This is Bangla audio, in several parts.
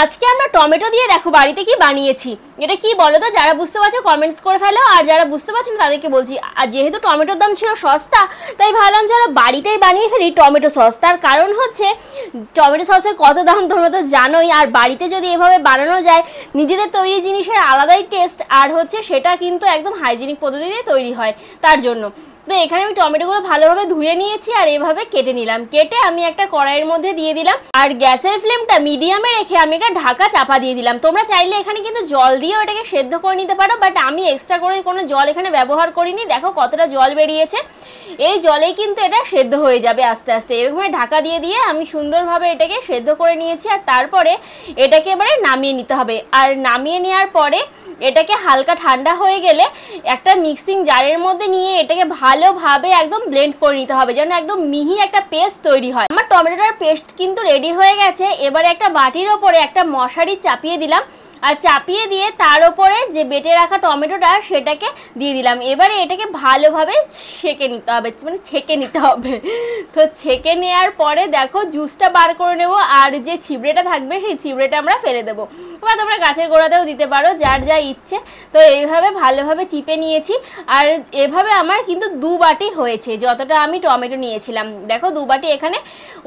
আজকে আমরা টমেটো দিয়ে দেখো বাড়িতে কি বানিয়েছি। এটা কি বলো তো, যারা বুঝতে পারছো কমেন্টস করে ফেলো, আর যারা বুঝতে পারছো না তাদেরকে বলছি। আর যেহেতু টমেটোর দাম ছিল সস্তা, তাই ভাবলাম যারা বাড়িতেই বানিয়ে ফেলি টমেটো সস। তার কারণ হচ্ছে টমেটো সসের কত দাম তোমরা তো জানোই, আর বাড়িতে যদি এভাবে বানানো যায় নিজেদের তৈরি জিনিসের আলাদাই টেস্ট, আর হচ্ছে সেটা কিন্তু একদম হাইজিনিক পদ্ধতিতে তৈরি হয়। তার জন্য তো এখানে আমি টমেটোগুলো ভালোভাবে ধুয়ে নিয়েছি আর এভাবে কেটে নিলাম। কেটে আমি একটা কড়াইয়ের মধ্যে দিয়ে দিলাম, আর গ্যাসের ফ্লেমটা মিডিয়ামে রেখে আমি একটা ঢাকা চাপা দিয়ে দিলাম। তোমরা চাইলে এখানে কিন্তু জল দিয়েও এটাকে সেদ্ধ করে নিতে পারো, বাট আমি এক্সট্রা করে কোনো জল এখানে ব্যবহার করিনি। দেখো কতটা জল বেরিয়েছে, এই জলেই কিন্তু এটা সেদ্ধ হয়ে যাবে আস্তে আস্তে। এরকম ঢাকা দিয়ে দিয়ে আমি সুন্দরভাবে এটাকে সেদ্ধ করে নিয়েছি, আর তারপরে এটাকে এবারে নামিয়ে নিতে হবে। আর নামিয়ে নেওয়ার পরে এটাকে হালকা ঠান্ডা হয়ে গেলে একটা মিক্সিং জারের মধ্যে নিয়ে এটাকে ভালোভাবে একদম ব্লেন্ড করে নিতে হবে, যেন একদম মিহি একটা পেস্ট তৈরি হয়। আমার টমেটোটার পেস্ট কিন্তু রেডি হয়ে গেছে। এবারে একটা বাটির ওপরে একটা মশারি চাপিয়ে দিলাম, আর চাপিয়ে দিয়ে তার উপরে যে বেটে রাখা টমেটোটা সেটাকে দিয়ে দিলাম। এবারে এটাকে ভালোভাবে ছেঁকে নিতে হবে, মানে ছেঁকে নিতে হবে। তো ছেঁকে নেওয়ার পরে দেখো জুসটা বার করে নেব, আর যে ছিবড়েটা থাকবে সেই ছিবড়েটা আমরা ফেলে দেবো, বা তোমরা গাছের গোড়াতেও দিতে পারো, যার যা ইচ্ছে। তো এইভাবে ভালোভাবে চিপে নিয়েছি, আর এভাবে আমার কিন্তু 2 বাটি হয়েছে যতটা আমি টমেটো নিয়েছিলাম। দেখো 2 বাটি এখানে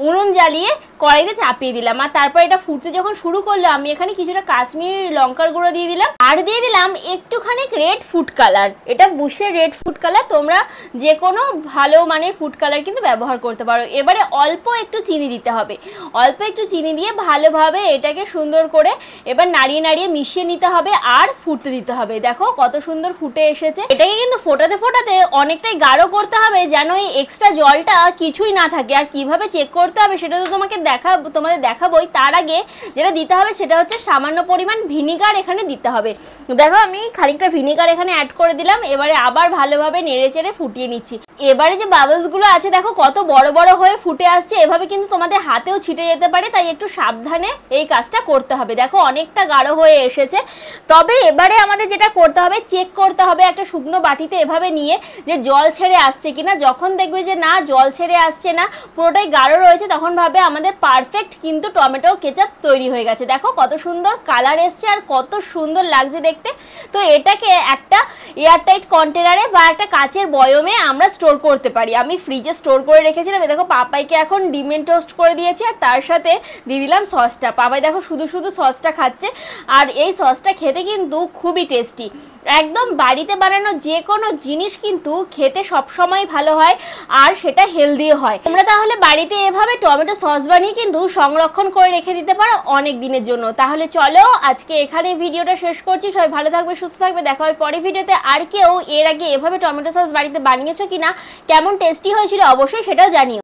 উনুন জ্বালিয়ে কড়াইতে চাপিয়ে দিলাম, আর তারপর এটা ফুটতে যখন শুরু করলো আমি এখানে কিছুটা কাশ্মীরি লঙ্কার গুঁড়ো দিয়ে দিলাম, আর দিয়ে দিলাম একটুখানি রেড ফুড কালার। এটা বুশের রেড ফুড কালার, তোমরা যে কোনো ভালো মানের ফুড কালার কিন্তু ব্যবহার করতে পারো। এবারে অল্প একটু চিনি দিতে হবে, অল্প একটু চিনি দিয়ে ভালোভাবে এটাকে সুন্দর করে এবার নাড়িয়ে নাড়িয়ে মিশিয়ে নিতে হবে, আর ফুটতে দিতে হবে। দেখো কত সুন্দর ফুটে এসেছে। এটাকে কিন্তু ফোটাতে ফোটাতে অনেকটাই গাঢ় করতে হবে, যেন এই এক্সট্রা জলটা কিছুই না থাকে। আর কিভাবে চেক করতে হবে সেটা তো তোমাদের দেখাবোই। তার আগে যেটা দিতে হবে সেটা হচ্ছে সামান্য পরিমাণ ভিনিগার এখানে দিতে হবে। দেখো আমি খানিকটা ভিনিগার এখানে অ্যাড করে দিলাম। এবারে আবার ভালোভাবে নেড়ে চেড়ে ফুটিয়ে নিচ্ছি। এবারে যে বাবলস গুলো আছে দেখো কত বড় বড় হয়ে ফুটে আসছে, এভাবে কিন্তু তোমাদের হাতেও ছিটে যেতে পারে, তাই একটু সাবধানে এই কাজটা করতে হবে। দেখো অনেকটা গাঢ় হয়ে এসেছে। তবে এবারে আমাদের যেটা করতে হবে, চেক করতে হবে একটা শুকনো বাটিতে এভাবে নিয়ে যে জল ছেড়ে আসছে কিনা। যখন দেখবে যে না জল ছেড়ে আসছে না, পুরোটাই গাঢ় রয়েছে, তখন ভাবে আমাদের পারফেক্ট কিন্তু টমেটো কেচাপ তৈরি হয়ে গেছে। দেখো কত সুন্দর কালার এসছে আর কত সুন্দর লাগছে দেখতে। তো এটাকে একটা এয়ারটাইট কন্টেনারে বা একটা কাচের বয়মে আমরা স্টোর করতে পারি। আমি ফ্রিজে স্টোর করে রেখেছিলাম। দেখো পাপাইকে এখন ডিমের টোস্ট করে দিয়েছি, আর তার সাথে দিয়ে দিলাম সসটা। পাপাই দেখো শুধু শুধু সসটা খাচ্ছে, আর এই সসটা খেতে কিন্তু খুবই টেস্টি। একদম বাড়িতে বানানো যে কোনো জিনিস কিন্তু খেতে সবসময় ভালো হয়, আর সেটা হেলদিও হয়। তোমরা তাহলে বাড়িতে এভাবে টমেটো সস বানিয়ে কিন্তু সংরক্ষণ করে রেখে দিতে পারো অনেক দিনের জন্য। তাহলে চলো আজকে এখানে ভিডিওটা শেষ করছি। সবাই ভালো থাকবে, সুস্থ থাকবে, দেখা হয় পরের ভিডিওতে। আর কেউ এর আগে এভাবে টমেটো সস বাড়িতে বানিয়েছো কিনা, কেমন টেস্টি হয়েছিল অবশ্যই সেটাও জানিও।